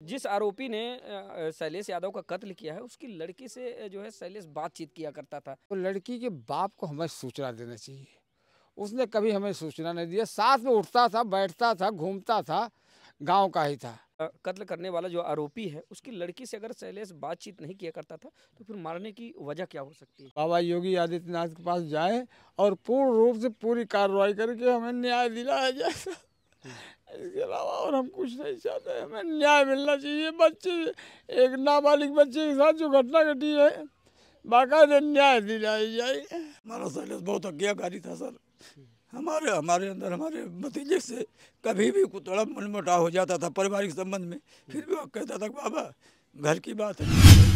जिस आरोपी ने शैलेश यादव का कत्ल किया है उसकी लड़की से जो है शैलेश बातचीत किया करता था। तो लड़की के बाप को हमें सूचना देना चाहिए। उसने कभी हमें सूचना नहीं दिया। साथ में उठता था, बैठता था, घूमता था, गांव का ही था। कत्ल करने वाला जो आरोपी है उसकी लड़की से अगर शैलेश बातचीत नहीं किया करता था तो फिर मारने की वजह क्या हो सकती है? बाबा योगी आदित्यनाथ के पास जाए और पूर्ण रूप से पूरी कार्रवाई करके हमें न्याय दिलाया जाए। इसके अलावा और हम कुछ नहीं चाहते। हमें न्याय मिलना चाहिए। बच्चे, एक नाबालिग बच्चे के साथ जो घटना घटी है, बाकायदे न्याय दिलाई जाए। हमारा शैलेश बहुत आज्ञाकारी था सर। हमारे अंदर हमारे भतीजे से कभी भी थोड़ा मनमुटाव हो जाता था पारिवारिक संबंध में, फिर भी वो कहता था बाबा घर की बात है।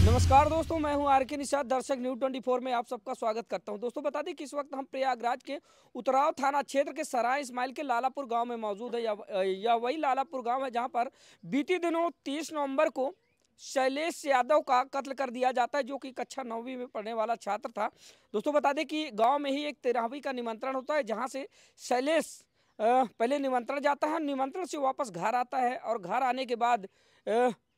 नमस्कार दोस्तों, मैं हूं आर के निषाद। दर्शक न्यूज़ 24 में आप सबका स्वागत करता हूं। दोस्तों बता दें कि इस वक्त हम प्रयागराज के उतराव थाना क्षेत्र के सराय इस्माइल के लालापुर गांव में मौजूद है। यह वही लालापुर गांव है जहां पर बीती दिनों 30 नवंबर को शैलेश यादव का कत्ल कर दिया जाता है, जो कि कक्षा 9वीं में पढ़ने वाला छात्र था। दोस्तों बता दें कि गाँव में ही एक 13वीं का निमंत्रण होता है, जहाँ से शैलेश पहले निमंत्रण जाता है, निमंत्रण से वापस घर आता है और घर आने के बाद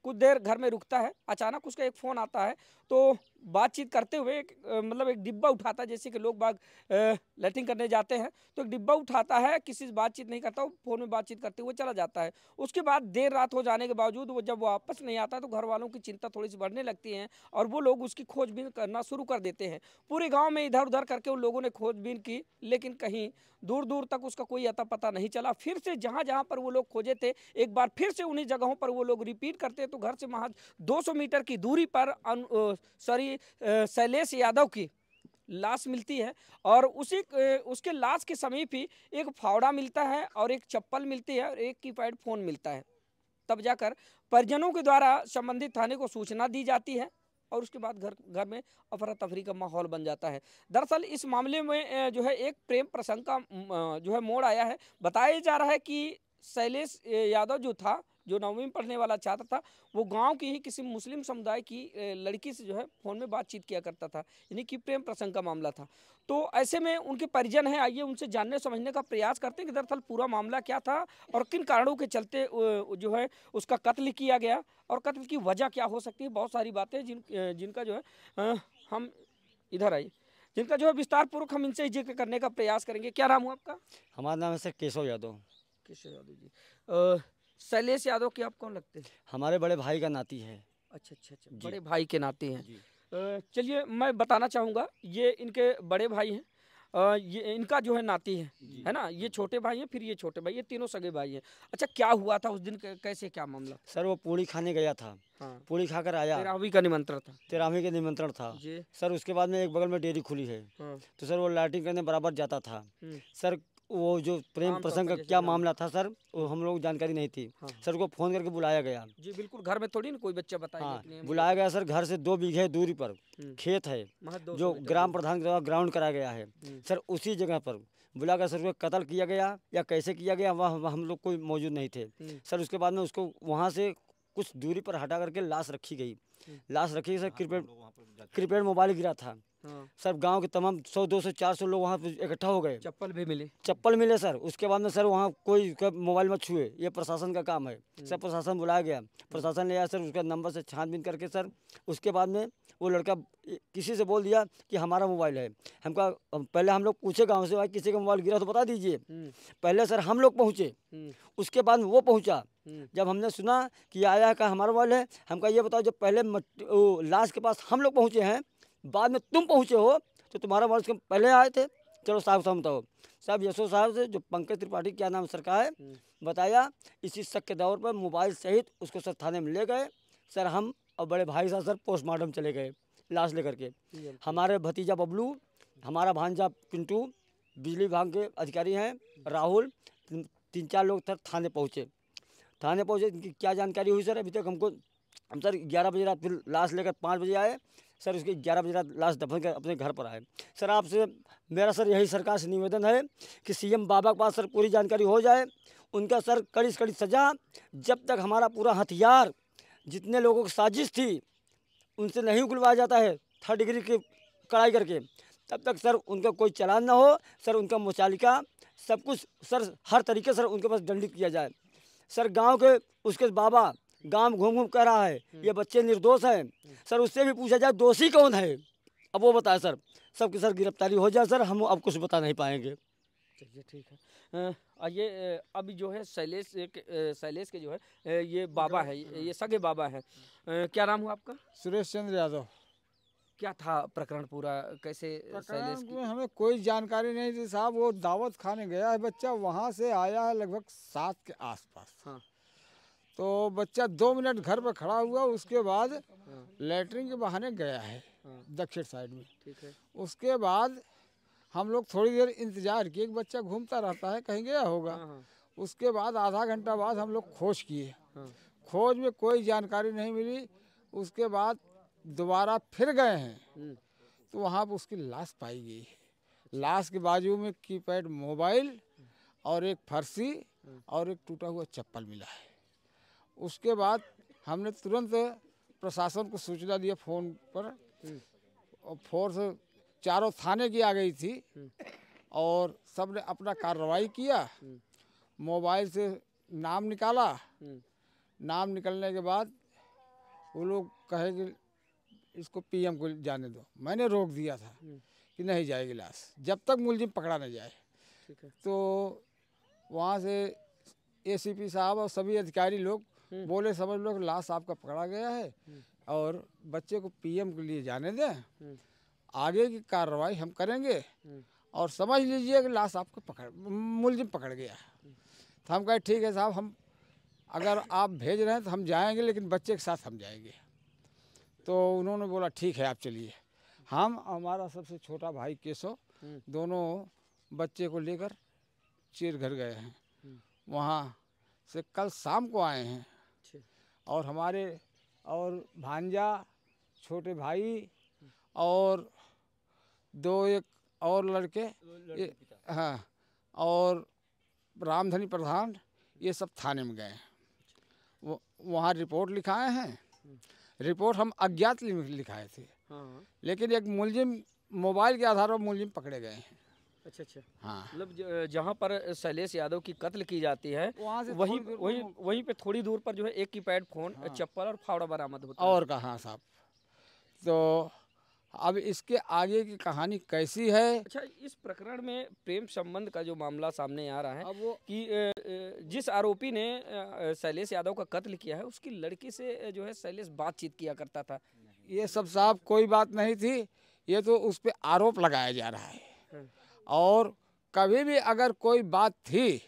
कुछ देर घर में रुकता है। अचानक उसका एक फ़ोन आता है, तो बातचीत करते हुए मतलब एक डिब्बा उठाता है, जैसे कि लोग बाग लैट्रिन करने जाते हैं तो एक डिब्बा उठाता है, किसी से बातचीत नहीं करता, वो फ़ोन में बातचीत करते हुए चला जाता है। उसके बाद देर रात हो जाने के बावजूद वो जब वापस नहीं आता तो घर वालों की चिंता थोड़ी सी बढ़ने लगती है और वो लोग उसकी खोजबीन करना शुरू कर देते हैं। पूरे गाँव में इधर उधर करके उन लोगों ने खोजबीन की, लेकिन कहीं दूर दूर तक उसका कोई अता पता नहीं चला। फिर से जहाँ जहाँ पर वो लोग खोजे थे, एक बार फिर से उन्हीं जगहों पर वो लोग रिपीट करते तो घर से महज 200 मीटर की दूरी पर शैलेश यादव की लाश मिलती है और उसके लाश के समीप ही एक फावड़ा मिलता है और एक चप्पल मिलती है और एक कीपैड फ़ोन मिलता है। तब जाकर परिजनों के द्वारा संबंधित थाने को सूचना दी जाती है और उसके बाद घर में अफरा तफरी का माहौल बन जाता है। दरअसल इस मामले में जो है एक प्रेम प्रसंग का जो है मोड़ आया है। बताया जा रहा है कि शैलेश यादव जो था, जो 9वीं में पढ़ने वाला छात्र था, वो गांव की ही किसी मुस्लिम समुदाय की लड़की से जो है फ़ोन में बातचीत किया करता था, यानी कि प्रेम प्रसंग का मामला था। तो ऐसे में उनके परिजन हैं, आइए उनसे जानने समझने का प्रयास करते हैं कि दरअसल पूरा मामला क्या था और किन कारणों के चलते जो है उसका कत्ल किया गया और कत्ल की वजह क्या हो सकती है। बहुत सारी बातें जिनका जो है हम इधर आइए, जिनका जो है विस्तार पूर्वक हम इनसे जिक्र करने का प्रयास करेंगे। क्या नाम हुआ आपका? हमारा नाम है सर केशव यादव। केशव यादव जी। शैलेश यादव के आप कौन लगते हैं? हमारे बड़े भाई का नाती है। अच्छा अच्छा अच्छा, बड़े भाई के नाते हैं। जी। चलिए मैं बताना चाहूँगा, ये इनके बड़े भाई हैं, ये इनका जो है नाती है ना, ये छोटे भाई हैं, फिर ये छोटे भाई, ये तीनों सगे भाई हैं। अच्छा, क्या हुआ था उस दिन, कैसे क्या मामला? सर वो पूड़ी खाने गया था। हाँ, पूड़ी खाकर आया। 13वीं का निमंत्रण था। 13वीं के निमंत्रण था जी। सर। उसके बाद में एक बगल में डेयरी खुली है। हाँ। तो सर वो लैट्रिन करने बराबर जाता था। सर वो जो प्रेम प्रसंग का क्या मामला था सर, वो हम लोग जानकारी नहीं थी। हाँ। सर को फ़ोन करके बुलाया गया। जी बिल्कुल, घर में थोड़ी ना कोई बच्चा बताएगा। हाँ, बुलाया गया सर। घर से 2 बीघे दूरी पर खेत है जो ग्राम प्रधान के द्वारा ग्राउंड कराया गया है। सर उसी जगह पर बुलाकर सर को कत्ल किया गया या कैसे किया गया वह हम लोग कोई मौजूद नहीं थे। सर उसके बाद में उसको वहाँ से कुछ दूरी पर हटा करके लाश रखी गई। लाश रखी सर, क्रिपेड मोबाइल गिरा था। सर गांव के तमाम 100, 200, 400 लोग वहाँ पे इकट्ठा हो गए। चप्पल भी मिले? चप्पल मिले सर। उसके बाद में सर वहाँ कोई मोबाइल मत छुए, ये प्रशासन का काम है। सर प्रशासन बुलाया गया, प्रशासन ले आया सर। उसका नंबर से छानबीन करके सर उसके बाद में वो लड़का किसी से बोल दिया कि हमारा मोबाइल है। हमका पहले हम लोग पूछे गाँव से, भाई किसी का मोबाइल गिरा तो बता दीजिए। पहले सर हम लोग पहुँचे, उसके बाद वो पहुँचा। जब हमने सुना कि आया का हमारा मोबाइल है, हमका ये बताओ, जब पहले लाश के पास हम लोग पहुँचे हैं, बाद में तुम पहुँचे हो, तो तुम्हारा मोबाइल उसके पहले आए थे। चलो साहब साहब बताओ। साहब यशो साहब से, जो पंकज त्रिपाठी क्या नाम सर का है, बताया। इसी शक के दौर पर मोबाइल सहित उसको सर थाने में ले गए। सर हम और बड़े भाई साहब सर पोस्टमार्टम चले गए लाश लेकर के। हमारे भतीजा बबलू, हमारा भांजा पिंटू, बिजली विभाग के अधिकारी हैं राहुल, 3-4 लोग सर थाने पहुँचे। क्या जानकारी हुई सर अभी तक हमको? हम सर 11 बजे रात फिर लाश लेकर 5 बजे आए सर। उसके 11 बजे रात लाश दफन कर अपने घर पर आए। सर आपसे मेरा सर यही सरकार से निवेदन है कि सीएम बाबा के पास सर पूरी जानकारी हो जाए। उनका सर कड़ी से कड़ी सजा, जब तक हमारा पूरा हथियार जितने लोगों की साजिश थी उनसे नहीं उगलवाया जाता है 3rd डिग्री की कड़ाई करके, तब तक सर उनका कोई चालान ना हो। सर उनका मुचालिका सब कुछ सर हर तरीके से उनके पास दंडित किया जाए। सर गांव के उसके बाबा गांव में घूम घूम कह रहा है ये बच्चे निर्दोष हैं। सर उससे भी पूछा जाए दोषी कौन है, अब वो बताए सर। सबकी सर गिरफ्तारी हो जाए सर, हम अब कुछ बता नहीं पाएंगे। चलिए ठीक है। ये अभी जो है शैलेश के जो है ये बाबा है, ये सगे बाबा है। क्या नाम हुआ आपका? सुरेश चंद्र यादव। क्या था प्रकरण पूरा, कैसे शैलेश प्रकरण में हमें कोई जानकारी नहीं थी साहब। वो दावत खाने गया है बच्चा, वहाँ से आया है लगभग 7 के आसपास। हाँ। तो बच्चा 2 मिनट घर पर खड़ा हुआ, उसके बाद लैटरिन के बहाने गया है दक्षिण साइड में। ठीक है। उसके बाद हम लोग थोड़ी देर इंतजार किए कि बच्चा घूमता रहता है कहीं गया होगा। उसके बाद आधा घंटा बाद हम लोग खोज किए, खोज में कोई जानकारी नहीं मिली। उसके बाद दोबारा फिर गए हैं तो वहाँ पर उसकी लाश पाई गई है। लाश के बाजू में कीपैड मोबाइल और एक फर्सी और एक टूटा हुआ चप्पल मिला है। उसके बाद हमने तुरंत प्रशासन को सूचना दिया फ़ोन पर, और फोर्स चारों थाने की आ गई थी और सब ने अपना कार्रवाई किया। मोबाइल से नाम निकाला, नाम निकलने के बाद वो लोग कहे कि इसको पीएम को जाने दो। मैंने रोक दिया था कि नहीं जाएगी लाश जब तक मुलजिम पकड़ा न जाए। तो वहाँ से एसीपी साहब और सभी अधिकारी लोग बोले समझ लो कि लाश आपका पकड़ा गया है और बच्चे को पीएम के लिए जाने दें, आगे की कार्रवाई हम करेंगे और समझ लीजिए कि लाश आपको मुलजिम पकड़ गया। तो हम कहे ठीक है साहब, हम अगर आप भेज रहे हैं तो हम जाएंगे, लेकिन बच्चे के साथ हम जाएंगे। तो उन्होंने बोला ठीक है आप चलिए। हम हमारा सबसे छोटा भाई केशव दोनों बच्चे को लेकर चीरघर गए हैं। वहाँ से कल शाम को आए हैं और हमारे और भांजा, छोटे भाई और एक और लड़के हाँ और रामधनी प्रधान, ये सब थाने में गए हैं। वहाँ रिपोर्ट लिखाए हैं। रिपोर्ट हम अज्ञात लिखाए थे, लेकिन एक मुलजिम मोबाइल के आधार पर मुलजिम पकड़े गए हैं। अच्छा। हाँ, मतलब जहाँ पर शैलेश यादव की कत्ल की जाती है वहीं पे थोड़ी दूर पर जो है एक कीपैड फोन, चप्पल और फावड़ा बरामद होता है। और कहाँ साहब। तो अब इसके आगे की कहानी कैसी है? अच्छा, इस प्रकरण में प्रेम संबंध का जो मामला सामने आ रहा है कि जिस आरोपी ने शैलेश यादव का कत्ल किया है उसकी लड़की से जो है शैलेश बातचीत किया करता था। ये सब साहब कोई बात नहीं थी, ये तो उस पर आरोप लगाया जा रहा है। और कभी भी अगर कोई बात थी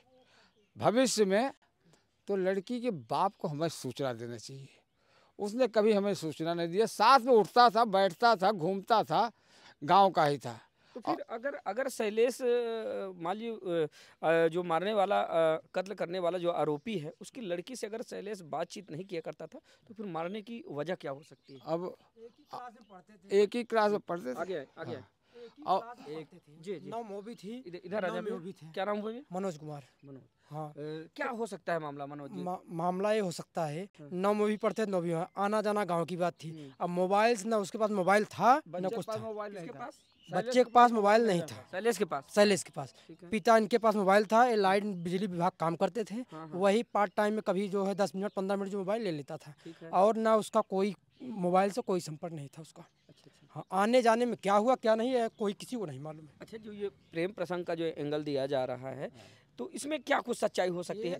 भविष्य में तो लड़की के बाप को हमें सूचना देना चाहिए। उसने कभी हमें सूचना नहीं दिया। साथ में उठता था, बैठता था, घूमता था, गांव का ही था। तो फिर अगर शैलेश मान लीजिए जो मारने वाला कत्ल करने वाला जो आरोपी है उसकी लड़की से अगर शैलेश बातचीत नहीं किया करता था तो फिर मारने की वजह क्या हो सकती है? अब एक ही क्लास में पढ़ते थे। आगे जी 9 मूवी थी, इधर आ जाइए। क्या नाम हुआ? मनोज कुमार। हाँ, क्या हो सकता है मामला मनोज जी? मामला ये हो सकता है 9 मूवी पढ़ते थे, 9 भी आना जाना गांव की बात थी। अब मोबाइल ना उसके पास मोबाइल था न कुछ था। बच्चे के पास मोबाइल नहीं था। शैलेश के पास पिता इनके पास मोबाइल था। ये लाइट बिजली विभाग काम करते थे। वही पार्ट टाइम में कभी जो है 10 मिनट 15 मिनट जो मोबाइल ले लेता था और ना उसका कोई मोबाइल से कोई संपर्क नहीं था उसका। हाँ, आने जाने में क्या हुआ क्या नहीं है कोई किसी को नहीं मालूम है। अच्छा, जो ये प्रेम प्रसंग का जो एंगल दिया जा रहा है तो इसमें क्या कुछ सच्चाई हो सकती है?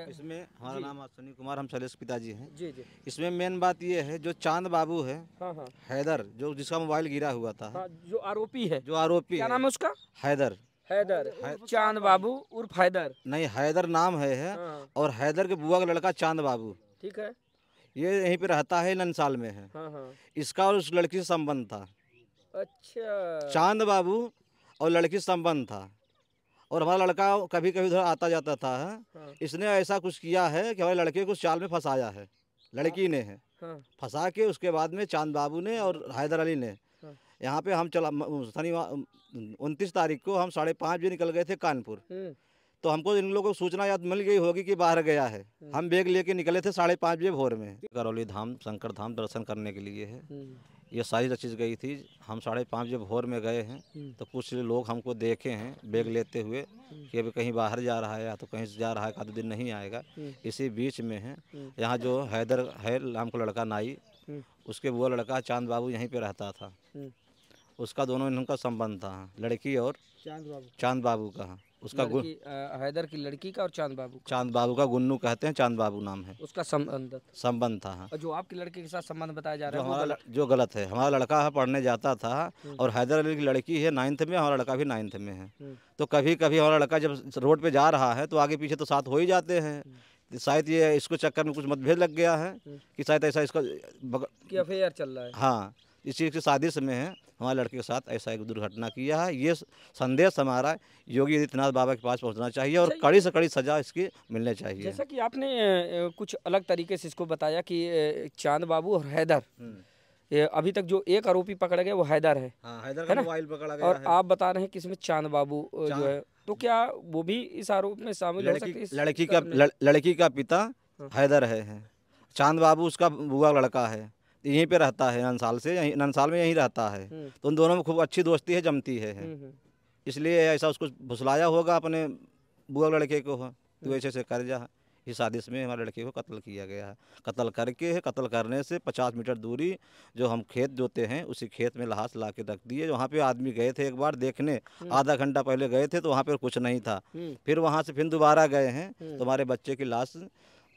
इसमें हमारा नाम अश्विनी कुमार, हम शैलेश पिताजी हैं। जी। इसमें मेन बात ये है जो चांद बाबू है, हैदर, जो जिसका मोबाइल गिरा हुआ था, जो आरोपी है, क्या नाम है उसका? हैदर चांद बाबू उर्फ हैदर। नहीं, हैदर नाम है और हैदर के बुआ का लड़का चांद बाबू, ठीक है, ये यहीं पे रहता है, ननसाल में है। इसका और उस लड़की से संबंध था। अच्छा, चांद बाबू और लड़की से संबंध था और हमारा लड़का कभी कभी उधर आता जाता था। इसने ऐसा कुछ किया है कि हमारे लड़के को उस चाल में फंसाया है, लड़की ने है फंसा के। उसके बाद में चांद बाबू ने और हैदर अली ने यहाँ पे हम चला 29 तारीख को हम 5:30 बजे निकल गए थे कानपुर। तो हमको इन लोगों को सूचना याद मिल गई होगी कि बाहर गया है। हम बैग लेके निकले थे 5:30 बजे भोर में। करौली धाम, शंकर धाम दर्शन करने के लिए है। ये सारी चीज़ गई थी। हम 5:30 जब भोर में गए हैं तो कुछ लोग हमको देखे हैं बैग लेते हुए कि अभी कहीं बाहर जा रहा है या तो कहीं से जा रहा है, 1 दिन नहीं आएगा। इसी बीच में है यहाँ जो हैदर है नाम का लड़का नाई, उसके वो लड़का चांद बाबू यहीं पे रहता था। उसका दोनों इनका संबंध था, लड़की और चांद बाबू का। उसका हैदर की लड़की का और चांद बाबू का गुन्नू कहते हैं, चांद बाबू नाम है उसका संबंध था। हाँ। और जो आपके लड़के के साथ संबंध बताया जा जो रहा है जो गलत है। हमारा लड़का है पढ़ने जाता था और हैदर अली की लड़की है 9th में, हमारा लड़का भी 9th में है। तो कभी कभी हमारा लड़का जब रोड पे जा रहा है तो आगे पीछे तो साथ हो ही जाते हैं। शायद ये इसको चक्कर में कुछ मतभेद लग गया है कि शायद ऐसा इसका अफेयर चल रहा है। हाँ, इस चीज़ की साजिश में है हमारे लड़के के साथ ऐसा एक दुर्घटना किया है। ये संदेश हमारा योगी आदित्यनाथ बाबा के पास पहुंचना चाहिए और कड़ी से कड़ी सजा इसकी मिलनी चाहिए। जैसा कि आपने कुछ अलग तरीके से इसको बताया कि चांद बाबू और हैदर, अभी तक जो एक आरोपी पकड़ा गया वो हैदर है। हाँ, हैदर का मोबाइल पकड़ा गया और है। आप बता रहे हैं कि इसमें चांद बाबू जो है, तो क्या वो भी इस आरोप में शामिल हो सकते हैं? लड़की का पिता हैदर है, चांद बाबू उसका बुआ लड़का है, यहीं पे रहता है ननसाल में यहीं रहता है। तो उन दोनों में खूब अच्छी दोस्ती है, जमती है। इसलिए ऐसा उसको भुसलाया होगा अपने बुआ लड़के को, तो ऐसे से कर जा इस साजिश में हमारे लड़के को कत्ल किया गया है। कत्ल करने से 50 मीटर दूरी जो हम खेत जोते हैं उसी खेत में लाश ला के रख दिए। वहाँ पे आदमी गए थे एक बार देखने, आधा घंटा पहले गए थे तो वहाँ पे कुछ नहीं था। फिर वहाँ से फिर दोबारा गए हैं तो हमारे बच्चे की लाश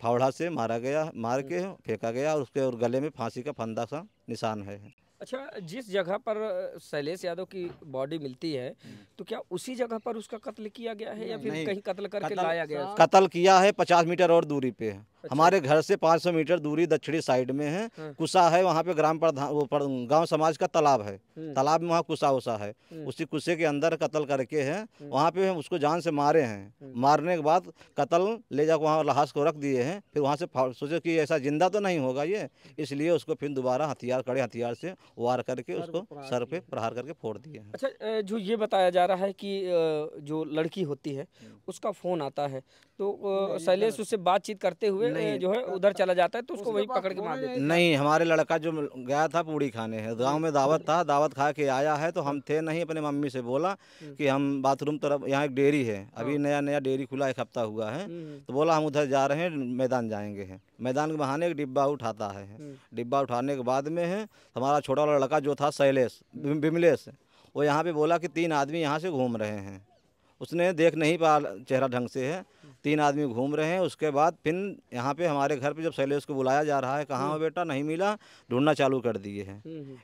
फावड़ा से मार के फेंका गया और उसके और गले में फांसी का फंदा सा निशान है। अच्छा, जिस जगह पर शैलेश यादव की बॉडी मिलती है तो क्या उसी जगह पर उसका कत्ल किया गया है या फिर कहीं कत्ल करके लाया गया है? कत्ल किया है 50 मीटर और दूरी पे है। अच्छा। हमारे घर से 500 मीटर दूरी दक्षिणी साइड में है। कुसा है, वहाँ पे ग्राम प्रधान गांव समाज का तालाब है। तालाब में वहाँ कुसा उसा है, उसी कुसे के अंदर कत्ल करके है। वहाँ पे उसको जान से मारे हैं। मारने के बाद कत्ल ले जाकर वहाँ लाश को रख दिए हैं। फिर वहाँ से सोचे कि ऐसा जिंदा तो नहीं होगा ये, इसलिए उसको फिर दोबारा कड़े हथियार से वार करके उसको सर पे प्रहार करके फोड़ दिए हैं। अच्छा, जो ये बताया जा रहा है कि जो लड़की होती है उसका फोन आता है तो शैलेश उससे बातचीत करते हुए जो है उधर चला जाता है तो उसको वही पकड़ के मार देते हैं। नहीं, हमारे लड़का जो गया था पूड़ी खाने है, गांव में दावत था, दावत खा के आया है तो हम थे नहीं, अपने मम्मी से बोला कि हम बाथरूम तरफ, यहाँ एक डेयरी है, अभी नया डेयरी खुला 1 हफ्ता हुआ है, तो बोला हम उधर जा रहे हैं, मैदान जाएंगे हैं। मैदान के बहाने एक डिब्बा उठाता है। डिब्बा उठाने के बाद में है हमारा छोटा वाला लड़का जो था शैलेश बिमलेश, वो यहाँ पे बोला कि 3 आदमी यहाँ से घूम रहे हैं। उसने देख नहीं पा चेहरा ढंग से है, 3 आदमी घूम रहे हैं। उसके बाद फिर यहाँ पे हमारे घर पे जब शैलेश को बुलाया जा रहा है, कहाँ हो बेटा, नहीं मिला, ढूंढना चालू कर दिए हैं।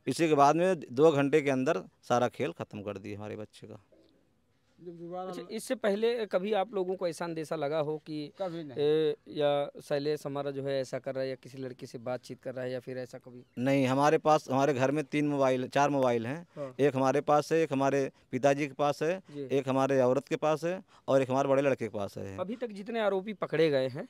इसी के बाद में 2 घंटे के अंदर सारा खेल खत्म कर दिए हमारे बच्चे का। अच्छा, इससे पहले कभी आप लोगों को ऐसा अंदेशा लगा हो कि या शैलेश हमारा जो है ऐसा कर रहा है या किसी लड़की से बातचीत कर रहा है या फिर ऐसा कभी? नहीं, हमारे घर में 4 मोबाइल हैं। हाँ। एक हमारे पास है, एक हमारे पिताजी के पास है, एक हमारे औरत के पास है और एक हमारे बड़े लड़के के पास है। अभी तक जितने आरोपी पकड़े गए हैं,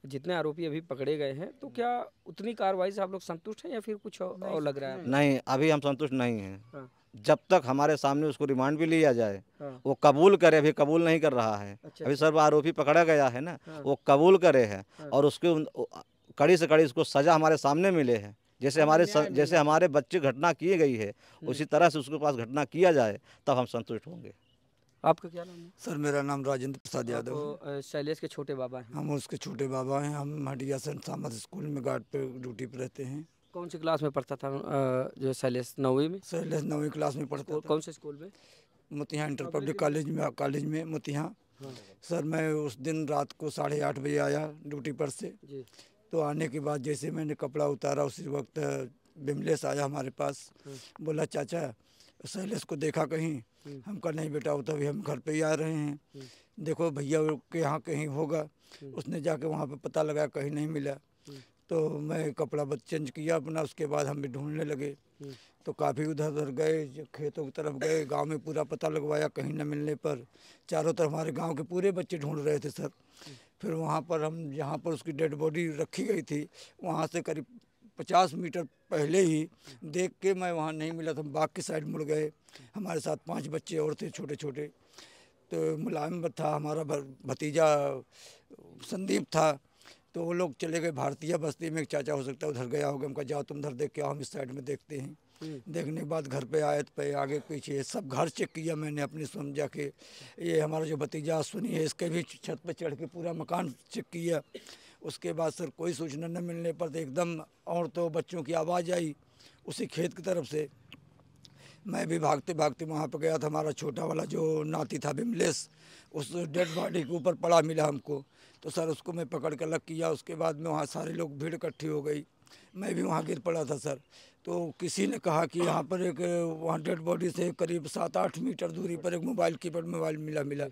अभी पकड़े गए हैं, तो क्या उतनी कार्रवाई से आप लोग संतुष्ट हैं या फिर कुछ और लग रहा है? नहीं, अभी हम संतुष्ट नहीं हैं। जब तक हमारे सामने उसको रिमांड भी लिया जाए, वो कबूल करे, अभी कबूल नहीं कर रहा है। अच्छा, अभी सर्व आरोपी पकड़ा गया है ना, वो कबूल करे है और उसके कड़ी से कड़ी उसको सजा हमारे सामने मिले है। जैसे हमारे बच्चे घटना की गई है उसी तरह से उसके पास घटना किया जाए, तब हम संतुष्ट होंगे। आपका क्या नाम है? सर, मेरा नाम राजेंद्र प्रसाद यादव। शैलेश के छोटे बाबा हैं? हम उसके छोटे बाबा हैं। हम हटिया सेंट थॉमस स्कूल में गार्ड पे ड्यूटी पे रहते हैं। कौन सी क्लास में पढ़ता था जो शैलेश? 9वीं में? शैलेश 9वीं क्लास में पढ़ता था। कौन से स्कूल में? मोतिहां इंटर पब्लिक कॉलेज में मोतिहां। सर, मैं उस दिन रात को 8:30 बजे आया ड्यूटी पर से। तो आने के बाद जैसे मैंने कपड़ा उतारा उसी वक्त बिमलेश आया हमारे पास। बोला, चाचा शैलेश को देखा कहीं? हम कहा नहीं बेटा, वो तो अभी हम घर पे ही आ रहे हैं, देखो भैया के यहाँ कहीं होगा। उसने जाके वहाँ पे पता लगाया, कहीं नहीं मिला। तो मैं कपड़ा चेंज किया अपना, उसके बाद हम भी ढूंढने लगे। तो काफ़ी उधर उधर गए, खेतों की तरफ गए, गांव में पूरा पता लगवाया, कहीं न मिलने पर चारों तरफ हमारे गांव के पूरे बच्चे ढूंढ रहे थे सर। फिर वहाँ पर हम जहाँ पर उसकी डेड बॉडी रखी गई थी, वहाँ से करीब 50 मीटर पहले ही देख के मैं वहाँ नहीं मिला तो हम बाग की साइड मुड़ गए। हमारे साथ 5 बच्चे और थे छोटे छोटे। तो मुलायम था, हमारा भतीजा संदीप था। तो वो लोग चले गए भारतीय बस्ती में, एक चाचा हो सकता है उधर गया होगा, हमका जाओ तुम उधर देख के आओ, हम इस साइड में देखते हैं। देखने के बाद घर पे आए तो पे आगे पीछे सब घर चेक किया मैंने अपनी समझा के, ये हमारा जो भतीजा सुनी है इसके भी छत पे चढ़ के पूरा मकान चेक किया। उसके बाद सर कोई सूचना न मिलने पर तो एकदम और तो बच्चों की आवाज़ आई उसी खेत की तरफ से। मैं भी भागते भागते वहाँ पर गया था। हमारा छोटा वाला जो नाती था विमलेश, उस डेड बॉडी के ऊपर पड़ा मिला हमको, तो सर उसको मैं पकड़ कर अलग किया। उसके बाद में वहाँ सारे लोग भीड़ इकट्ठी हो गई, मैं भी वहाँ गिर पड़ा था सर। तो किसी ने कहा कि यहाँ पर एक वहाँ डेड बॉडी से करीब 7-8 मीटर दूरी पर एक मोबाइल कीपैड मोबाइल मिला।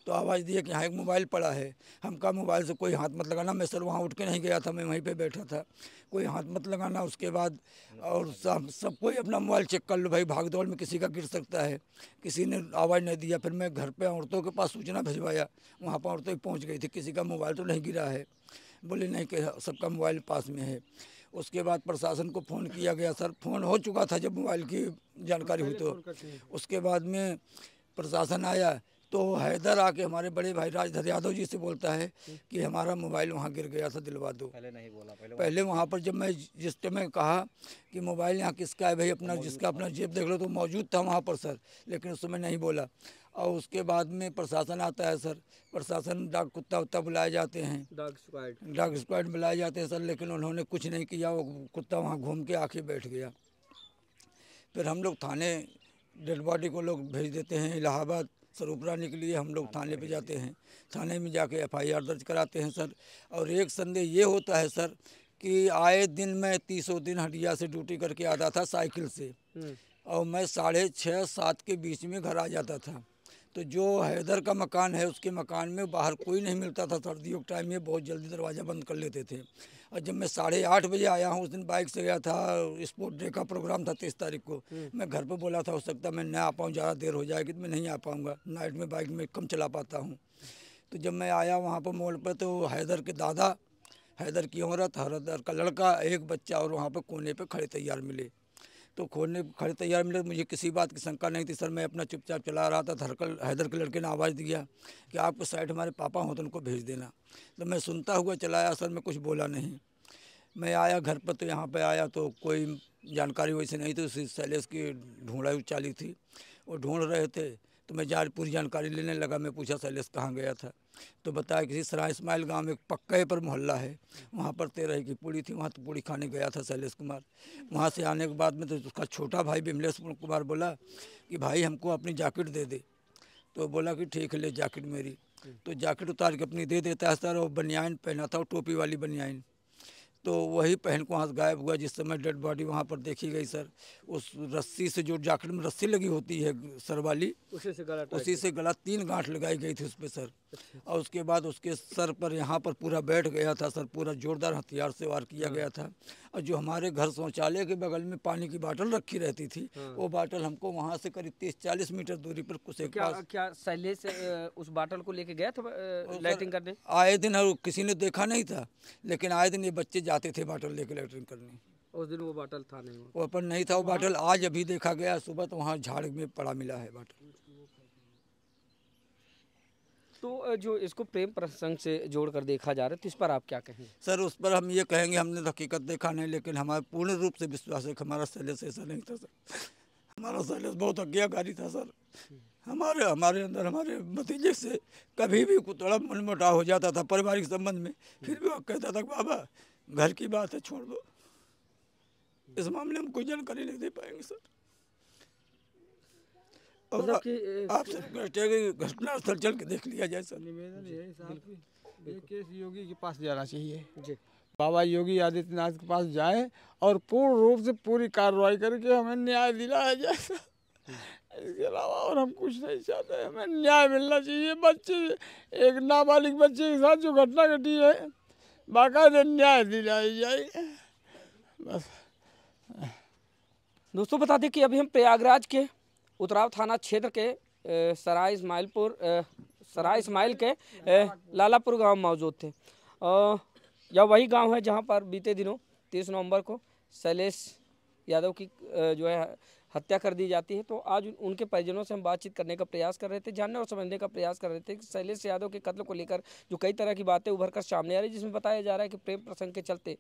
तो आवाज़ दी कि यहाँ एक मोबाइल पड़ा है। हम कहा मोबाइल से कोई हाथ मत लगाना। मैं सर वहाँ उठ के नहीं गया था, मैं वहीं पे बैठा था, कोई हाथ मत लगाना। उसके बाद और सब कोई अपना मोबाइल चेक कर लो भाई, भाग दौड़ में किसी का गिर सकता है। किसी ने आवाज़ नहीं दिया। फिर मैं घर पे औरतों के पास सूचना भिजवाया, वहाँ पर औरतें पहुँच गई थी, किसी का मोबाइल तो नहीं गिरा है। बोले नहीं कि सबका मोबाइल पास में है। उसके बाद प्रशासन को फ़ोन किया गया सर, फ़ोन हो चुका था जब मोबाइल की जानकारी हुई। तो उसके बाद में प्रशासन आया तो हैदर आके हमारे बड़े भाई राजधर यादव जी से बोलता है कि हमारा मोबाइल वहाँ गिर गया था, दिलवा दो। पहले नहीं बोला, पहले वहाँ पर जब मैं जिस टाइम में कहा कि मोबाइल यहाँ किसका है भाई, अपना जिसका अपना जेब देख लो, तो मौजूद था वहाँ पर सर, लेकिन उस समय नहीं बोला। और उसके बाद में प्रशासन आता है सर, प्रशासन डाक कुत्ता उत्ता बुलाए जाते हैं, डाक स्क्वाड बुलाए जाते हैं सर, लेकिन उन्होंने कुछ नहीं किया। वो कुत्ता वहाँ घूम के आके बैठ गया। फिर हम लोग थाने डेड बॉडी को लोग भेज देते हैं इलाहाबाद सरूपराने के लिए। हम लोग थाने पे जाते हैं, थाने में जाके FIR दर्ज कराते हैं सर। और एक संदेह ये होता है सर कि आए दिन मैं 30 दिन हटिया से ड्यूटी करके आता था साइकिल से, और मैं 6:30-7 के बीच में घर आ जाता था। तो जो हैदर का मकान है उसके मकान में बाहर कोई नहीं मिलता था। सर्दियों के टाइम में बहुत जल्दी दरवाज़ा बंद कर लेते थे। और जब मैं 8:30 बजे आया हूँ, उस दिन बाइक से गया था, स्पोर्ट डे का प्रोग्राम था 23 तारीख को। मैं घर पे बोला था हो सकता मैं न आ पाऊँ, ज़्यादा देर हो जाएगी तो मैं नहीं आ पाऊँगा, नाइट में बाइक में कम चला पाता हूँ। तो जब मैं आया वहाँ पर मोड़ पर, तो हैदर के दादा, हैदर की औरत, हैदर का लड़का, एक बच्चा और वहाँ पर कोने पर खड़े तैयार मिले। तो खोलने खड़े तैयार मिले, मुझे किसी बात की शंका नहीं थी सर। मैं अपना चुपचाप चला रहा था। हैदर के लड़के ने आवाज़ दिया कि आपके साइड हमारे पापा हो तो उनको भेज देना। तो मैं सुनता हुआ चलाया सर, मैं कुछ बोला नहीं। मैं आया घर पर, तो यहाँ पे आया तो कोई जानकारी वैसे नहीं थी। उसी शैलेश की ढूंढाई चाली थी, वो ढूंढ रहे थे। तो मैं पूरी जानकारी लेने लगा। मैं पूछा शैलेश कहाँ गया था, तो बताया किसी सराय इस्माइल गांव में एक पक्के पर मोहल्ला है, वहाँ पर 13 की पूड़ी थी, वहाँ तो पूड़ी खाने गया था शैलेश कुमार। वहाँ से आने के बाद में तो उसका छोटा भाई विमलेश कुमार बोला कि भाई हमको अपनी जैकेट दे दे। तो बोला कि ठीक है ले जैकेट मेरी। तो जैकेट उतार के अपनी दे देता है सर। और बनियान पहना था, टोपी वाली बनियान, तो वही पहन को वहाँ से गायब हुआ। जिस समय डेड बॉडी वहाँ पर देखी गई सर, उस रस्सी से, जो जैकेट में रस्सी लगी होती है सर वाली, उसी से गला 3 गांठ लगाई गई थी उस पर सर। और उसके बाद उसके सर पर यहाँ पर पूरा बैठ गया था सर, पूरा जोरदार हथियार से वार किया गया था। और जो हमारे घर शौचालय के बगल में पानी की बाटल रखी रहती थी, वो बाटल हमको वहाँ से करीब 30-40 मीटर दूरी पर कुछ एक पास। क्या शैलेश उस बाटल को लेके गया था लैट्रिन करने? आए दिन किसी ने देखा नहीं था, लेकिन आए दिन ये बच्चे जाते थे बाटल लेके लैट्रिन करने। उस दिन वो बाटल था नहीं, वो पर नहीं था वो बाटल। आज अभी देखा गया सुबह, तो वहाँ झाड़ में पड़ा मिला है बाटल। तो जो इसको प्रेम प्रसंग से जोड़कर देखा जा रहा है, तो इस पर आप क्या कहें? सर उस पर हम ये कहेंगे, हमने हकीकत देखा नहीं, लेकिन हमारे पूर्ण रूप से विश्वास है कि हमारा शैलेश ऐसा नहीं था सर। हमारा शैलेश बहुत आज्ञाकारी था सर। हमारे अंदर हमारे भतीजे से कभी भी थोड़ा मनमुटाव हो जाता था पारिवारिक संबंध में, फिर भी वो कहता था बाबा घर की बात है छोड़ दो, इस मामले में कोई जानकारी नहीं दे पाएंगे सर। और आप घटना स्थल चल के देख लिया जाए सर। निवेदन यही साहब कि ये केस योगी के पास जाना चाहिए जी। बाबा योगी आदित्यनाथ के पास जाए और पूर्ण रूप से पूरी कार्रवाई करके हमें न्याय दिलाया जाए सर। इसके अलावा और हम कुछ नहीं चाहते। हमें न्याय मिलना चाहिए। बच्चे, एक नाबालिग बच्चे के साथ जो घटना घटी है, बाकायदा न्याय दिलाया जाए बस। दोस्तों बता दें कि अभी हम प्रयागराज के उतराव थाना क्षेत्र के सराय इस्माइल के लालापुर गांव में मौजूद थे। यह वही गांव है जहां पर बीते दिनों 30 नवंबर को शैलेश यादव की जो है हत्या कर दी जाती है। तो आज उनके परिजनों से हम बातचीत करने का प्रयास कर रहे थे, जानने और समझने का प्रयास कर रहे थे कि शैलेश यादव के कत्ल को लेकर जो कई तरह की बातें उभर कर सामने आ रही, जिसमें बताया जा रहा है कि प्रेम प्रसंग के चलते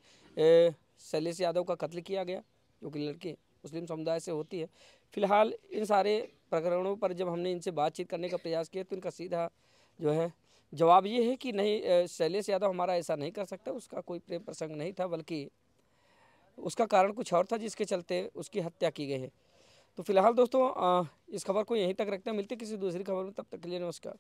शैलेश यादव का कत्ल किया गया, जो कि लड़की मुस्लिम समुदाय से होती है। फिलहाल इन सारे प्रकरणों पर जब हमने इनसे बातचीत करने का प्रयास किया तो इनका सीधा जो है जवाब ये है कि नहीं, शैलेश यादव हमारा ऐसा नहीं कर सकता, उसका कोई प्रेम प्रसंग नहीं था, बल्कि उसका कारण कुछ और था जिसके चलते उसकी हत्या की गई है। तो फिलहाल दोस्तों इस खबर को यहीं तक रखते हैं, मिलते किसी दूसरी खबर में, तब तक के लिए नमस्कार।